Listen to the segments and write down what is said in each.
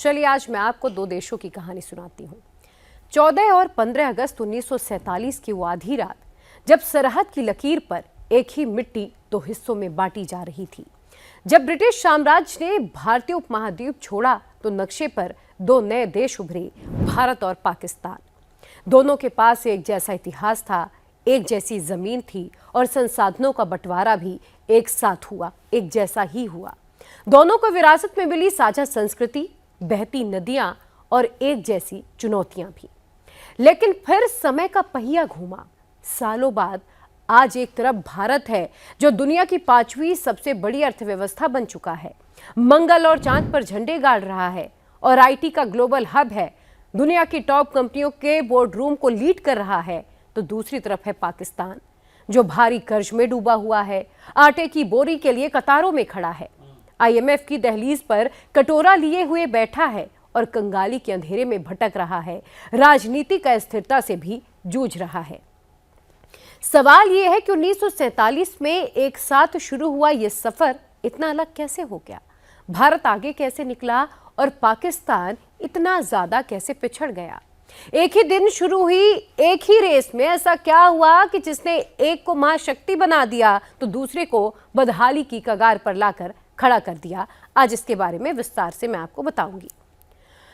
चलिए आज मैं आपको दो देशों की कहानी सुनाती हूँ। 14 और 15 अगस्त 1947 की वो आधी रात, जब सरहद की लकीर पर एक ही मिट्टी दो हिस्सों में बांटी जा रही थी। जब ब्रिटिश साम्राज्य ने भारतीय उपमहाद्वीप छोड़ा तो नक्शे पर दो नए देश उभरे, भारत और पाकिस्तान। दोनों के पास एक जैसा इतिहास था, एक जैसी जमीन थी और संसाधनों का बंटवारा भी एक साथ हुआ, एक जैसा ही हुआ। दोनों को विरासत में मिली साझा संस्कृति, बहती नदियां और एक जैसी चुनौतियां भी। लेकिन फिर समय का पहिया घूमा। सालों बाद आज एक तरफ भारत है जो दुनिया की 5वीं सबसे बड़ी अर्थव्यवस्था बन चुका है, मंगल और चांद पर झंडे गाड़ रहा है और आईटी का ग्लोबल हब है, दुनिया की टॉप कंपनियों के बोर्ड रूम को लीड कर रहा है। तो दूसरी तरफ है पाकिस्तान, जो भारी कर्ज में डूबा हुआ है, आटे की बोरी के लिए कतारों में खड़ा है, आईएमएफ की दहलीज पर कटोरा लिए हुए बैठा है और कंगाली के अंधेरे में भटक रहा है, राजनीतिक अस्थिरता से भी जूझ रहा है। सवाल यह है कि 1947 में एक साथ शुरू हुआ यह सफर इतना अलग कैसे हो गया? भारत आगे कैसे निकला और पाकिस्तान इतना ज्यादा कैसे पिछड़ गया? एक ही दिन शुरू हुई एक ही रेस में ऐसा क्या हुआ कि जिसने एक को महाशक्ति बना दिया तो दूसरे को बदहाली की कगार पर लाकर खड़ा कर दिया? आज इसके बारे में विस्तार से मैं आपको बताऊंगी।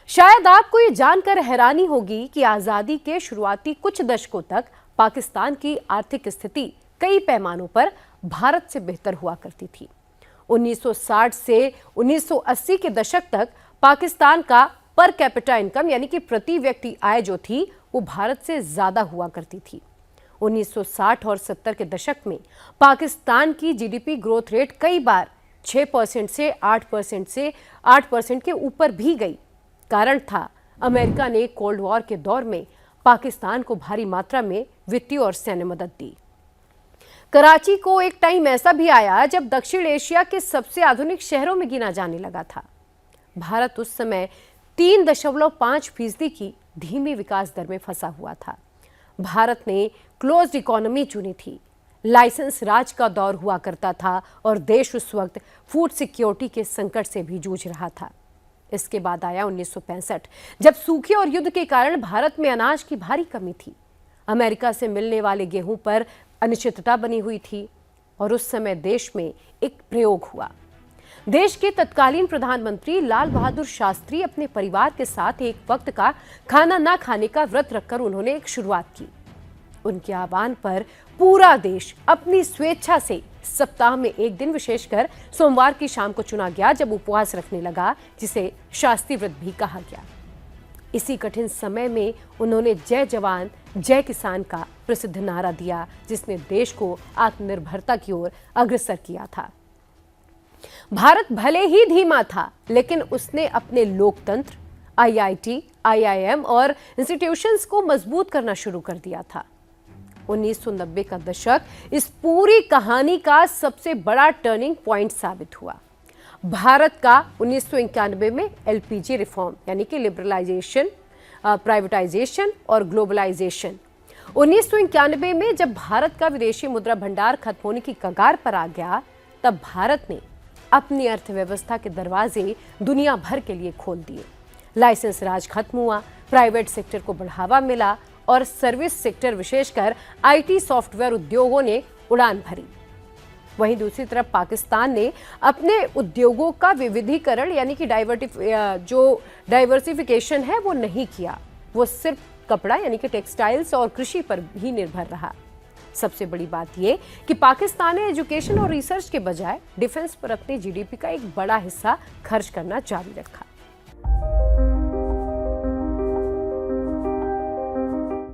शायद आपको ये जानकर हैरानी होगी कि आजादी के शुरुआती कुछ दशकों तक पाकिस्तान की आर्थिक स्थिति कई पैमानों पर भारत से बेहतर हुआ करती थी। 1960 से 1980 के दशक तक पाकिस्तान का पर कैपिटा इनकम यानी कि प्रति व्यक्ति आय जो थी वो भारत से ज्यादा हुआ करती थी। 1960 और 70 के दशक में पाकिस्तान की जीडीपी ग्रोथ रेट कई बार 6% से 8% के ऊपर भी गई। कारण था अमेरिका ने कोल्ड वॉर के दौर में पाकिस्तान को भारी मात्रा में वित्तीय और सैन्य मदद दी। कराची को एक टाइम ऐसा भी आया जब दक्षिण एशिया के सबसे आधुनिक शहरों में गिना जाने लगा था। भारत उस समय 3.5% की धीमी विकास दर में फंसा हुआ था। भारत ने क्लोज्ड इकोनॉमी चुनी थी, लाइसेंस राज का दौर हुआ करता था और देश उस वक्त फूड सिक्योरिटी के संकट से भी जूझ रहा था। इसके बाद आया 1965, जब सूखे और युद्ध के कारण भारत में अनाज की भारी कमी थी। अमेरिका से मिलने वाले गेहूं पर अनिश्चितता बनी हुई थी और उस समय देश में एक प्रयोग हुआ। देश के तत्कालीन प्रधानमंत्री लाल बहादुर शास्त्री अपने परिवार के साथ एक वक्त का खाना ना खाने का व्रत रखकर उन्होंने एक शुरुआत की। उनके आह्वान पर पूरा देश अपनी स्वेच्छा से सप्ताह में एक दिन, विशेषकर सोमवार की शाम को चुना गया जब उपवास रखने लगा, जिसे शास्त्री व्रत भी कहा गया। इसी कठिन समय में उन्होंने जय जवान जय किसान का प्रसिद्ध नारा दिया, जिसने देश को आत्मनिर्भरता की ओर अग्रसर किया था। भारत भले ही धीमा था, लेकिन उसने अपने लोकतंत्र, आईआईटी, आईआईएम और इंस्टीट्यूशंस को मजबूत करना शुरू कर दिया था। 1990 का दशक इस पूरी कहानी का सबसे बड़ा टर्निंग पॉइंट साबित हुआ। भारत का 1991 में एलपीजी रिफॉर्म यानी कि लिबरलाइजेशन, प्राइवेटाइजेशन और ग्लोबलाइजेशन। 1991 में जब भारत का विदेशी मुद्रा भंडार खत्म होने की कगार पर आ गया, तब भारत ने अपनी अर्थव्यवस्था के दरवाजे दुनिया भर के लिए खोल दिए। लाइसेंस राज खत्म हुआ, प्राइवेट सेक्टर को बढ़ावा मिला और सर्विस सेक्टर, विशेषकर आईटी सॉफ्टवेयर उद्योगों ने उड़ान भरी। वहीं दूसरी तरफ पाकिस्तान ने अपने उद्योगों का विविधीकरण यानी कि डाइवर्सिफिकेशन है वो नहीं किया। वो सिर्फ कपड़ा यानी कि टेक्सटाइल्स और कृषि पर ही निर्भर रहा। सबसे बड़ी बात यह कि पाकिस्तान ने एजुकेशन और रिसर्च के बजाय डिफेंस पर अपनी जीडीपी का एक बड़ा हिस्सा खर्च करना जारी रखा।